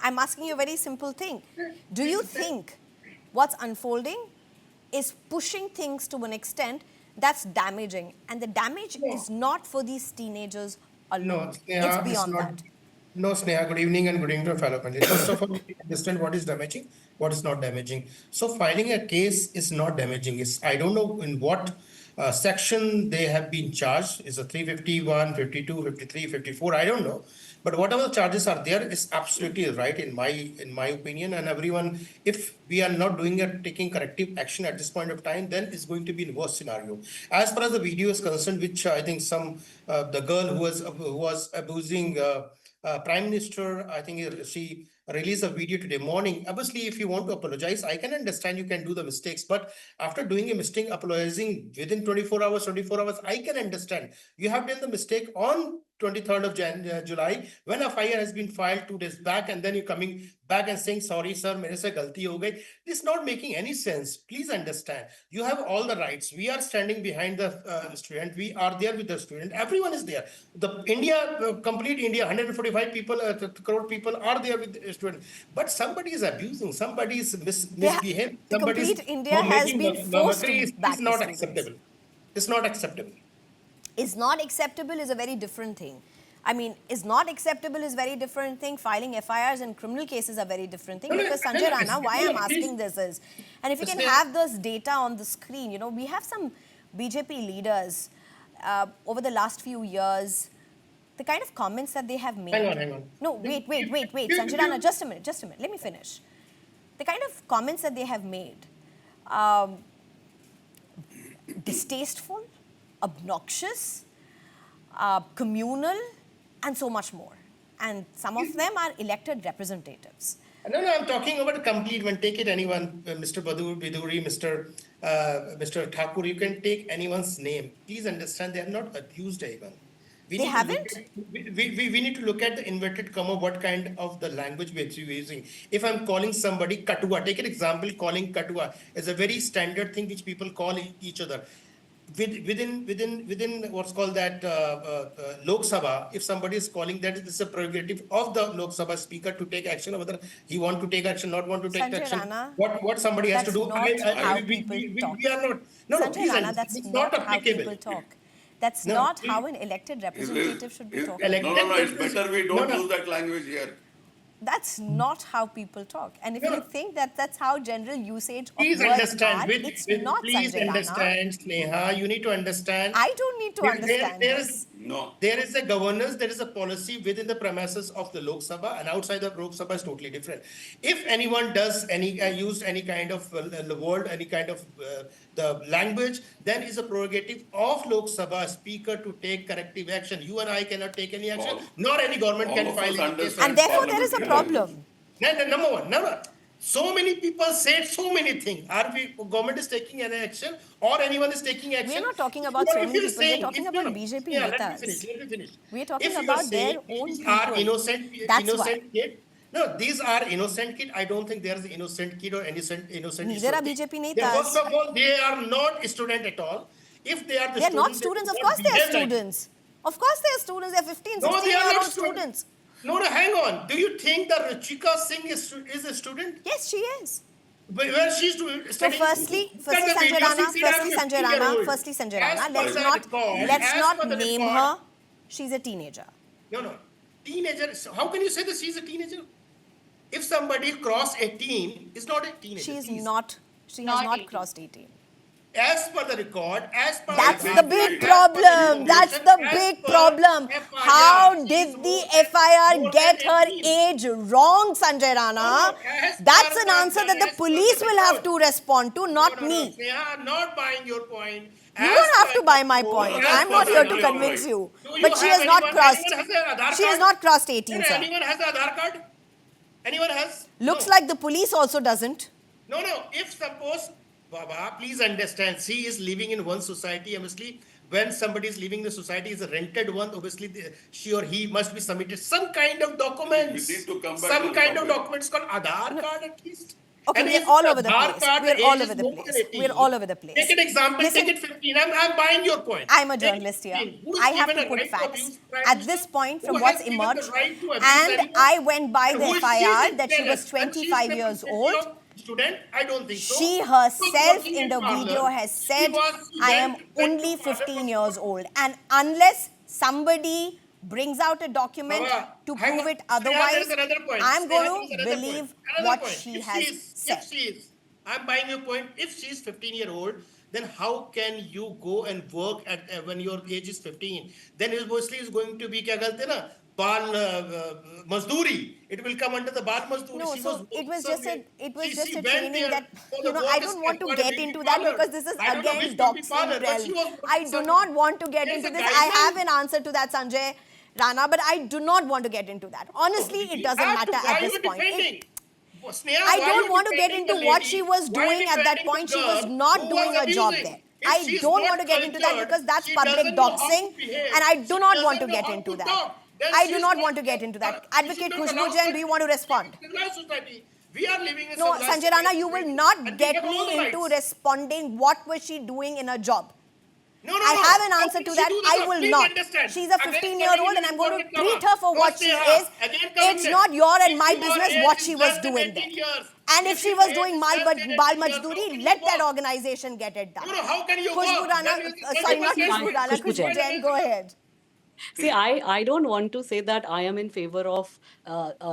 I'm asking you a very simple thing. Do you think what's unfolding is pushing things to an extent that's damaging? And the damage is not for these teenagers No, alone. It's Sneha, it's beyond not. that. No, Sneha, good evening and good evening to fellow panelists. First of all, we understand what is damaging, what is not damaging. So filing a case is not damaging. It's, I don't know in what section they have been charged. Is a 351, 52, 53, 54? I don't know. But whatever the charges are there is absolutely right in my opinion. And everyone, if we are not doing a taking corrective action at this point of time, then it's going to be in worse scenario. As far as the video is concerned, which I think some the girl who was abusing Prime Minister, I think she released a video today morning. Obviously, if you want to apologize, I can understand you can do the mistakes, but after doing a mistake, apologizing within 24 hours, I can understand. You have done the mistake on 23rd of July when a fire has been filed 2 days back, and then you're coming back and saying, sorry, sir, mere se galti ho gayi. This is not making any sense. Please understand. You have all the rights. We are standing behind the student. We are there with the student. Everyone is there. The India, complete India, 145 people, crore people are there with the student. But somebody is abusing, somebody is misbehaving, The somebody is complete India has making been forced mockery. to Is back the not students. acceptable. It's not acceptable. Is not acceptable is a very different thing. I mean, is not acceptable is very different thing. Filing FIRs and criminal cases are very different thing. Because Sanjay Rana, why I'm asking this is, and if you can have this data on the screen, you know, we have some BJP leaders over the last few years, the kind of comments that they have made. Hang on. No, wait. Sanjay Rana, just a minute. Let me finish. The kind of comments that they have made, distasteful, obnoxious, communal, and so much more. And some of them are elected representatives. No, I'm talking about a complete one. Take it anyone, Mr. Biduri, Mr. Thakur, you can take anyone's name. Please understand, they have not abused anyone. They haven't? We need to look at the inverted comma, what kind of the language we're using. If I'm calling somebody katua, take an example, calling katua is a very standard thing which people call each other. Within what's called that Lok Sabha, if somebody is calling that, it is a prerogative of the Lok Sabha speaker to take action, or whether he want to take action, not want to take Sanjay action. Rana, What somebody has to do. That's not how people talk. We are not. No, Sanjay please Rana, understand. that's It's not not how applicable. people talk. That's No, not please. how an elected representative should be talking. No, it's better we don't use that language here. That's not how people talk. And if you think that that's how general usage of Please words understand. are, it's not, Please Sanjay Rana. understand, Sneha. You need to understand. I don't need to understand this. No. There is a governance, there is a policy within the premises of the Lok Sabha, and outside the Lok Sabha is totally different. If anyone does used any kind of word, any kind of the language, then is a prerogative of Lok Sabha speaker to take corrective action. You and I cannot take any action, nor any government can file any case. And therefore there is a problem. Number one, number. So many people said so many things. Government is taking any action, or anyone is taking action? We're not talking about so many people. We're talking about BJP Netas. Let me finish. We're talking If you about are their saying own these people. are innocent That's kid. No, these are innocent kid. I don't think there is an innocent kid or innocent. Neither are BJP They, Netas. first of all, they are not student at all. If they are the They're not students, students. Of course they are students. Of course they are students. They're 15, 16 No, they are year not old students. No, hang on. Do you think that Ruchika Singh is a student? Yes, she is. Where she's studying? So firstly, Sanjay Rana, let's not name her. She's a teenager. No. Teenager. How can you say that she's a teenager? If somebody crossed 18, it's not a teenager. She has not crossed 18. As per the record, That's the big problem. That's the big problem. How did the FIR get her age wrong, Sanjay Rana? That's an answer that the police will have to respond to, not me. They are not buying your point. You don't have to buy my point. I'm not here to convince you. But she has not crossed. She has not crossed 18, sir. Anyone has the Aadhaar card? Anyone has? Looks like the police also doesn't. No. If suppose, Baba, please understand, she is living in one society. Obviously, when somebody is living in the society, is a rented one. Obviously, she or he must be submitted some kind of documents. We need to come back some to kind the of topic. documents called Aadhaar card at least. Okay, And we're if all the over the bar place. part We're age all is over the more than place. 18, We're all over the place. take an example, Listen, take it 15. I'm buying your point. I'm a Take journalist here. 15. Who is I have given to a put right to facts. abuse Prime At Minister? this point, Who from has what's given the emerged, right to abuse and anyone? I went by And the who is she FIR is that she was jealous? And she is 25 years old. student? I don't think so. She She was herself working in in the video parlor. has She said, was, she I am went to only parlor 15 for years sport. old. And unless somebody brings out a document Baba, to hang prove on. it Sneha, there otherwise, is another point. I'm Sneha, going there is to another point. believe Another what point. she has said. I'm buying your point. If she is 15-year-old, then how can you go and work at when your age is 15? Then it mostly is going to be क्या कहते हैं ना बाल मजदूरी. It will come under the बाल मजदूरी. No, She was so it working was just somewhere. a She went training there that, for you the know, I work don't as want to for a get beauty into that parlor. because this is I don't know again which beauty parlor, doxing but she realm. was working I do somewhere. not want to get There's into a this. I have guideline. an answer to that, Sanjay Rana, but I do not want to get into that. Honestly, it We doesn't have to. matter Why at are this you point. defending? Sneha, I why are don't you want to get defending the into what she lady? was Why are you doing at that defending point. the She was girl not who was doing a job abusing? there. If I she is don't want not to get into that cultured, because that's she public doesn't know how doxing, to behave. and I do She not want to doesn't know get how into to that. talk. Then I do she's not not. want to get into that. She should Advocate not Khushbu allow Jain, such do you want to respond? civilized society. We are living in No, civilized Sanjay Rana, you will society, not and we get have all me the into rights. responding what was she doing in her job. No, no, I no. have an How answer can to she that. do the I job? will Please not. understand. She's a Again, 15-year-old coming in and I'm going to inverted treat comma. her for No, what she Sneha. is. Again, coming It's in. not your and If my your business age what is she was less than doing there. 18 years, And if if she your was age doing is less than 18 Bal years, how Majdoori, can you let that work? organization get it done. No, no, how can you Khushbu work? Rana, Then you sorry, not multiple Khushbu Rana, Khushbu Khushbu Jain. Jain, go ahead. See, I don't want to say that I am in favor of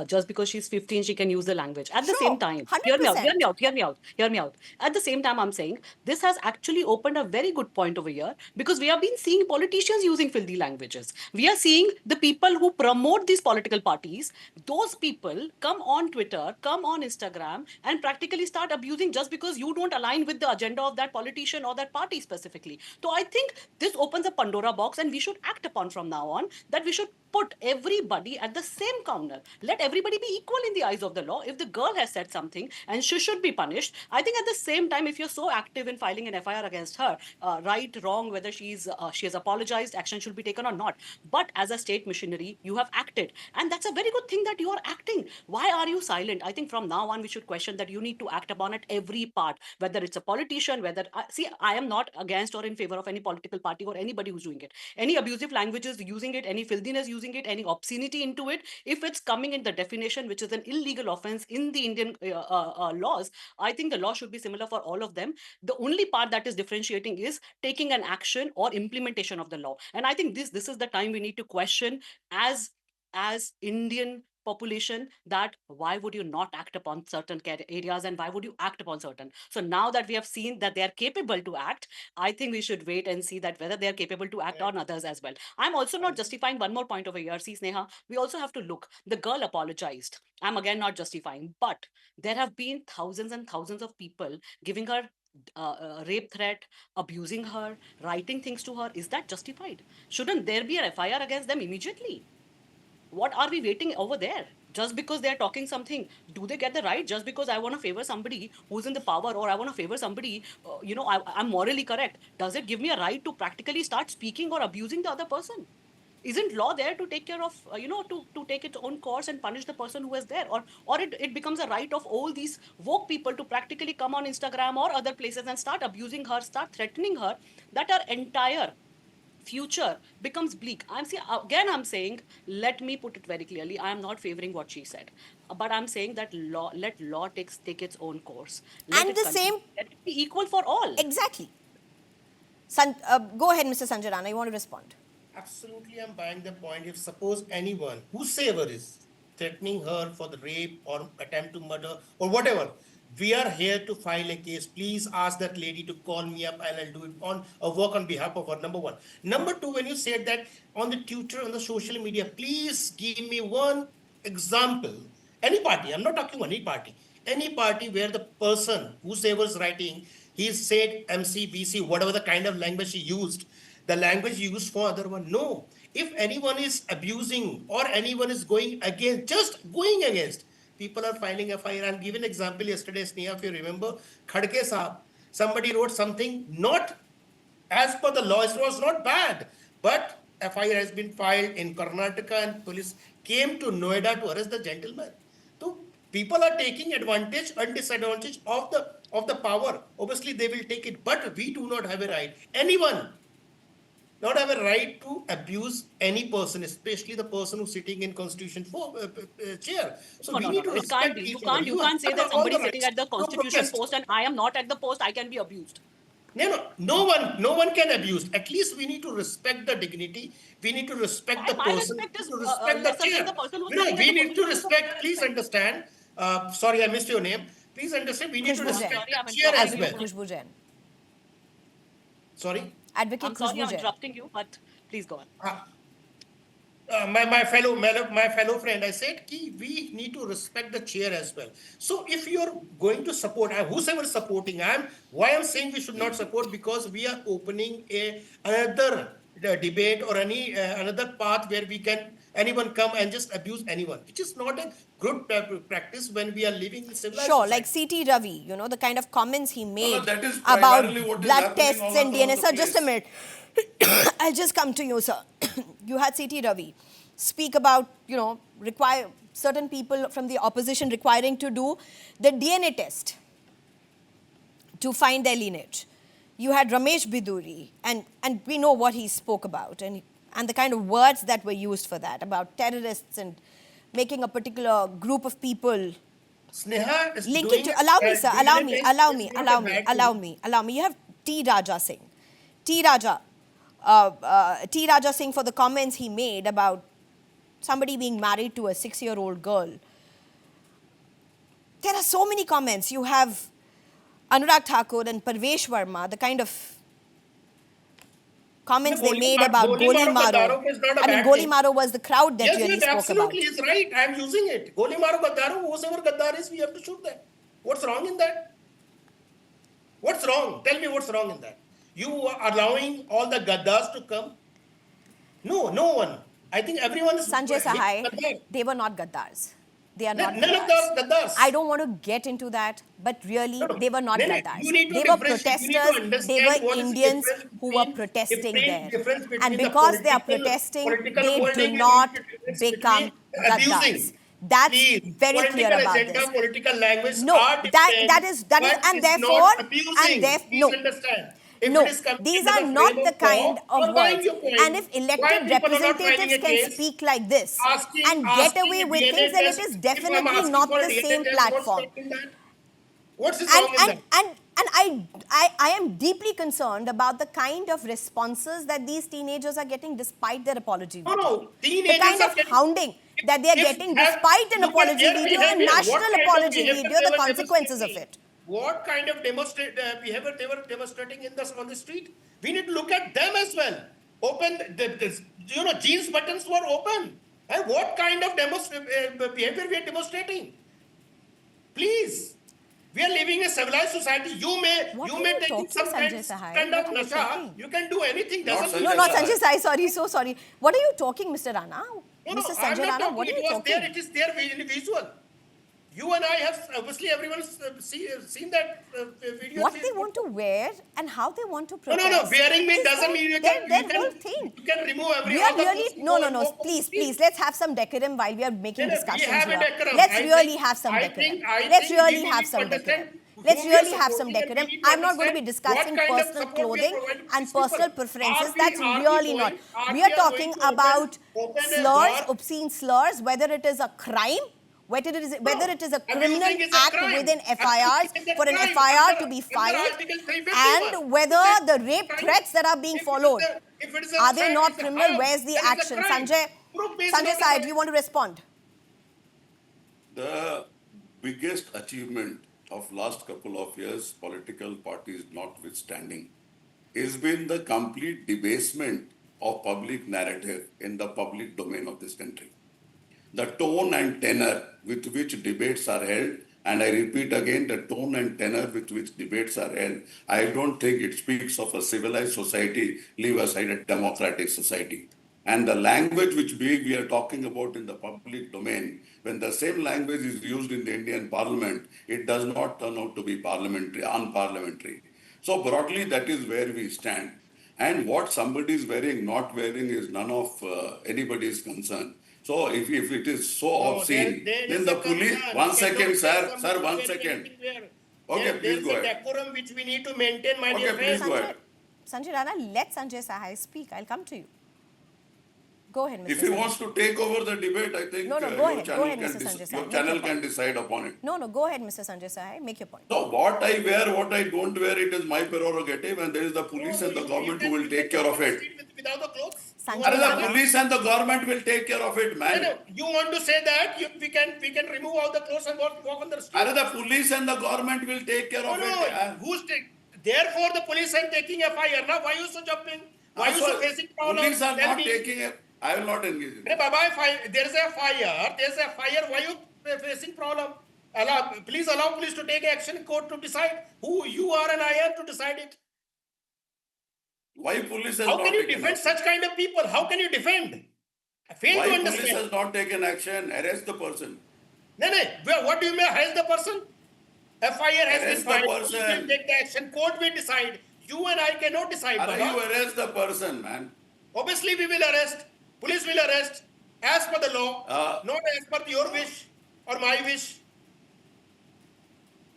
just because she's 15, she can use the language. At the same Sure, time, hear me out, hear 100%. me out, hear me out, hear me out. At the same time, I'm saying this has actually opened a very good point over here because we have been seeing politicians using filthy languages. We are seeing the people who promote these political parties, those people come on Twitter, come on Instagram, and practically start abusing just because you don't align with the agenda of that politician or that party specifically. So I think this opens a Pandora box, and we should act upon from now on that we should put everybody at the same counter. Let everybody be equal in the eyes of the law. If the girl has said something and she should be punished, I think at the same time, if you're so active in filing an FIR against her, right, wrong, whether she has apologized, action should be taken or not. But as a state missionary, you have acted, and that's a very good thing that you are acting. Why are you silent? I think from now on we should question that you need to act upon it every part, whether it's a politician, whether see, I am not against or in favor of any political party or anybody who's doing it. Any abusive languages using it, any filthiness using it, any obscenity into it, if it's coming in the definition, which is an illegal offense in the Indian laws, I think the law should be similar for all of them. The only part that is differentiating is taking an action or implementation of the law. And I think this is the time we need to question as Indian population that why would you not act upon certain areas and why would you act upon certain. So now that we have seen that they are capable to act, I think we should wait and see that whether they are capable to act on others as well. I'm also not justifying one more point over here. See, Sneha, we also have to look. The girl apologized. I'm again not justifying, but there have been thousands and thousands of people giving her rape threat, abusing her, writing things to her. Is that justified? Shouldn't there be an FIR against them immediately? What are we waiting over there? Just because they're talking something, do they get the right? Just because I want to favor somebody who's in the power, or I want to favor somebody, I'm morally correct, does it give me a right to practically start speaking or abusing the other person? Isn't law there to take care of, to take its own course and punish the person who is there? Or it becomes a right of all these woke people to practically come on Instagram or other places and start abusing her, start threatening her, that our entire future becomes bleak. I'm saying, let me put it very clearly, I am not favoring what she said, but I'm saying that let law take its own course, let And it the continue, same, let it be equal for all. exactly. Go ahead, Mr. Sanjay Rana, you want to respond? Absolutely, I'm buying the point. If suppose anyone, whosoever is threatening her for the rape or attempt to murder or whatever, we are here to file a case. Please ask that lady to call me up and I'll do it on or work on behalf of her. Number one. Number two, when you said that on the Twitter, on the social media, please give me one example. Any party, I'm not talking any party where the person, whosoever's writing, he said MC, BC, whatever the kind of language he used, the language used for other one. No. If anyone is abusing or anyone is going against, just going against, people are filing a FIR. I'll give an example yesterday, Sneha, if you remember, Khadke Saab, somebody wrote something not as per the law, it was not bad, but FIR has been filed in Karnataka and police came to Noida to arrest the gentleman. So people are taking advantage and disadvantage of the power. Obviously, they will take it, but we do not have a right. Anyone not have a right to abuse any person, especially the person who's sitting in constitution chair. So No, we no, no, need to no. It can't respect be. each other. You You can't say have that all somebody the is sitting rights at the to constitution protest. post and I am not at the post, I can be abused. No one can abuse. At least we need to respect the dignity. We need to respect Why the my person. respect We is need to respect the lesser than the chair. person who's You know, sitting at we the need to position of respect. higher Please respect? understand. Sorry, I missed your name. Please understand. We need to Khushbu I'm Jain. respect sorry, the I'm chair as interrupting you. well. Advocate Khushbu Jain. Sorry. Advocate I'm sorry, Khushbu I'm Jain. interrupting you, but please go on. My fellow friend, I said we need to respect the chair as well. So if you're going to support, whosoever is supporting, why I'm saying we should not support, because we are opening another debate or another path where anyone come and just abuse anyone, which is not a good practice when we are living in civilized Sure, like society. C.T. Ravi, the kind of comments he No, no, made that is about primarily what is blood happening tests all and DNA. across the Sir, just a place. minute. I'll just come to you, sir. You had C.T. Ravi speak about, require certain people from the opposition requiring to do the DNA test to find their lineage. You had Ramesh Biduri, and we know what he spoke about, and the kind of words that were used for that, about terrorists and making a particular group of people Sneha is link it doing to, allow me, sir, allow DNA me, test allow is me, not a allow me, bad allow thing. me, allow me. You have T. Raja Singh. T. Raja Singh, for the comments he made about somebody being married to a 6-year-old girl. There are so many comments. You have Anurag Thakur and Parvesh Verma, the kind of comments they made about Goli Goli Maro Maro. Gaddarof is not a I mean, bad Goli thing. Maro was the crowd that Yes, really yes, spoke absolutely, about. he's right. I am using it. Goli Maro Gaddaro, whosoever Gaddar is, we have to shoot them. What's wrong in that? What's wrong? Tell me what's wrong in that. You are allowing all the Gaddars to come? No, no one. I think everyone is Sanjay hating Sahai, Gaddar. they were not Gaddars. They are not None of Gaddars. those Gaddars. I don't want to get into that, but really, No, no. they were not No, no. Gaddars. You need to They were differentiate. You need to protesters. They were understand what is the Indians difference who were between protesting there. difference And between the because they are protesting, political they do holding and not difference become between Gaddars. abusing. That's Please, very clear political about agenda, this. political language No, are that different, is, but and it's therefore, not abusing. Please no. understand. If it No, is coming these under are the frame not the of law, kind of you're buying words. your And point. if Why elected people are not filing representatives a can case? speak like this and get Asking away a with things, DNA then it test. is If I'm definitely asking not for a the DNA same test, what's platform. wrong in that? What's is And wrong in that? I am deeply concerned about the kind of responses that these teenagers are getting despite their apology No, video. no. The Teenagers kind are of getting. hounding that they are getting despite an Look at apology their video, a behavior. What national kind of apology behavior video, they the were consequences of demonstrating? it. What kind of behavior they were demonstrating on the street? We need to look at them as well. Open jeans buttons were open. And what kind of behavior we are demonstrating? Please. We are living in a civilized society. What You are may you take talking, some Sanjay Sahai? kind What of are you nasha. talking? You can do anything. Not Doesn't No, Sanjay not Sahai. Sanjay Sai. Sorry, so sorry. What are you talking, Mr. Rana? No, Mr. I'm Sanjay not Rana, talking. what are It you was talking? there. It is there in visual. You and I have obviously everyone has seen that video. What they want to wear and how they want to protest. No. Wearing me doesn't mean you their can whole thing. you can remove We are all the really clothes no. and walk on the Please, street. let's have some decorum while we are making No, we discussions have a here. decorum. Let's I really think- have some I decorum. think- I Let's think really we have need some to understand decorum. Let's whom we are really have some supporting, and we decorum. need to I'm not going to be understand discussing what kind of personal support we are clothing providing to and these people. personal preferences. That's Are we really not. going- We are are going talking to about open a slurs, war? obscene slurs, whether it is a crime, whether it is a criminal Abusing is a act crime. within FIRs, Abusing is a for an crime FIR to under be filed, Article 351. and whether the rape Crime. threats that are being If it is followed, if it is a are they crime, not it's a criminal? harm, Where's the then it's a action? crime. Proof based Sanjay not a Sai, do crime. you want to respond? The biggest achievement of last couple of years, political parties notwithstanding, has been the complete debasement of public narrative in the public domain of this country. The tone and tenor with which debates are held, and I repeat again, the tone and tenor with which debates are held, I don't think it speaks of a civilized society, leave aside a democratic society. And the language which we are talking about in the public domain, when the same language is used in the Indian parliament, it does not turn out to be parliamentary, unparliamentary. So broadly, that is where we stand. And what somebody is wearing, not wearing is none of anybody's concern. So if it is so No, obscene, there then is the a police, concern. one We second, cannot sir, say sir, somebody one wearing second. anything there. Okay, There please is go a ahead. decorum which we need to maintain, my dear Okay, please friend. go ahead. Sanjay Rana, let Sanjay Sahai speak. I'll come to you. Go ahead, Mr. If he Sanjay. wants to take over the debate, I think No, go your ahead. Go channel ahead, can Mr. Sanjay Sahai. your Make your channel point. can decide upon it. No, go ahead, Mr. Sanjay Sahai. Make your point. So what I wear, what I don't wear, it is my prerogative, and there is the police and the government who will take care of it. Without the clothes. Sanjay And the Rana. police and the government will take care of it, No, man. no, you want to say that we can remove all the clothes and walk on the street? And the police and the government will take care No, of no, it. Yeah. who's taking? Therefore, the police are taking a fire. Now, why you so jumping? Why you so facing problem? Police are Tell not me. taking it. I will not engage in Hey, it. Baba, there's a fire. There's a fire. Why you facing problem? Please allow police to take action. Court to decide who you are and I am to decide it. Why police has How not can you taken defend action? such kind of people? How can you defend? I fail to Why police understand. has not taken action? Arrest the person. No, what do you mean? Arrest the person? FIR has been Arrest the filed. person. Police will take the action. Court will decide. You and I cannot decide, Are you Baba. arrest the person, man? Obviously, we will arrest. Police will arrest as per the law, not as per your wish or my wish.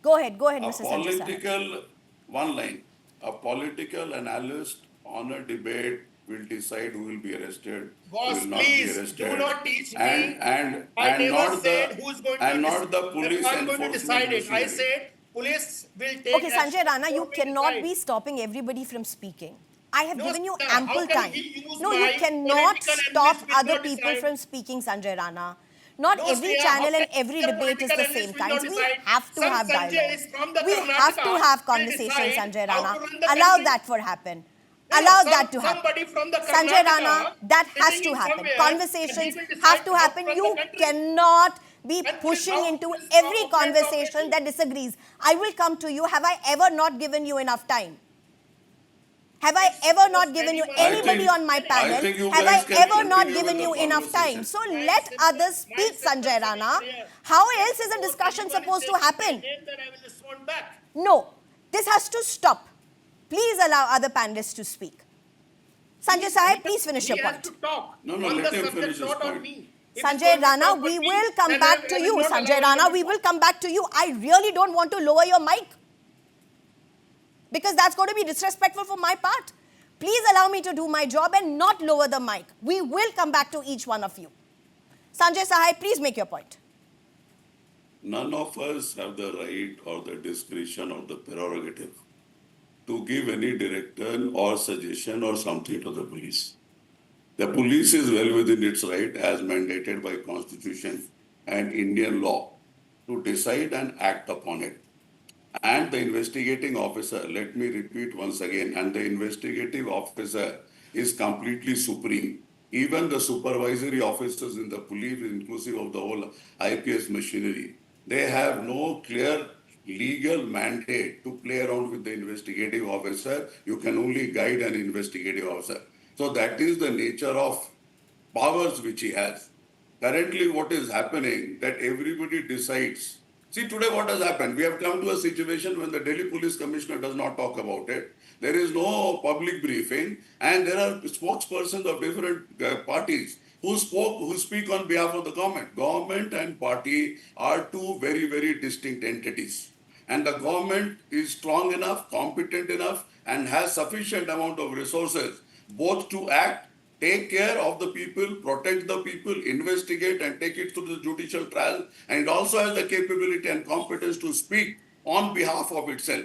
Go ahead, A Mr. Sanjay Sahai. political, one line, a political analyst on a debate will decide who will be arrested, Boss, who will not be please, arrested. do not teach me. And I never not said the who's going and to not the police I'm going to enforcement decide it. I machinery. said police will take Okay, Sanjay action. Rana, you Court will cannot decide. be stopping everybody from speaking. I have No, given you sir, how ample can time. we use No, my you cannot political stop analyst will other not people decide? from speaking, Sanjay Rana. Not No, every Sneha, channel how and can every the debate is political the same analyst will not kind. We decide? have to Some have Sanjay dialogues. is from the We have to Karnataka have will conversations, decide Sanjay how Rana. to run the Allow country. that for happen. No, Allow some- that to happen. somebody from the Sanjay Karnataka Rana, that has sitting to in happen. somewhere, and he Conversations will decide have to how happen. run the You country. cannot be And pushing how into is every our conversation operation? that disagrees. I will come to you. Have I ever not given you enough time? Have I ever not given you anybody on my panel? I think you Have I guys can ever not continue given with you the enough time? conversation. So My let simple- others my speak, simple Sanjay solution Rana. here. How else is a Suppose discussion anyone is supposed to taking my happen? name, then I will respond back. No, this has to stop. Please allow other panelists to speak. Sanjay Sahai, please finish your He has point. to talk No, on let the him subject, finish his not on point. me. If he's going Sanjay to Rana, talk on we me, will come then back I to will you. not allow Sanjay him Rana, to we talk. will come back to you. I really don't want to lower your mic because that's going to be disrespectful for my part. Please allow me to do my job and not lower the mic. We will come back to each one of you. Sanjay Sahai, please make your point. None of us have the right or the discretion or the prerogative to give any direction or suggestion or something to the police. The police is well within its right as mandated by Constitution and Indian law to decide and act upon it. And the investigating officer, let me repeat once again, and the investigative officer is completely supreme. Even the supervisory officers in the police, inclusive of the whole IPS machinery, they have no clear legal mandate to play around with the investigative officer. You can only guide an investigative officer. So that is the nature of powers which he has. Currently, what is happening that everybody decides. See, today what has happened? We have come to a situation when the Delhi Police Commissioner does not talk about it. There is no public briefing, and there are spokespersons of different parties who speak on behalf of the government. Government and party are two very, very distinct entities. And the government is strong enough, competent enough, and has sufficient amount of resources both to act, take care of the people, protect the people, investigate and take it to the judicial trial, and it also has the capability and competence to speak on behalf of itself.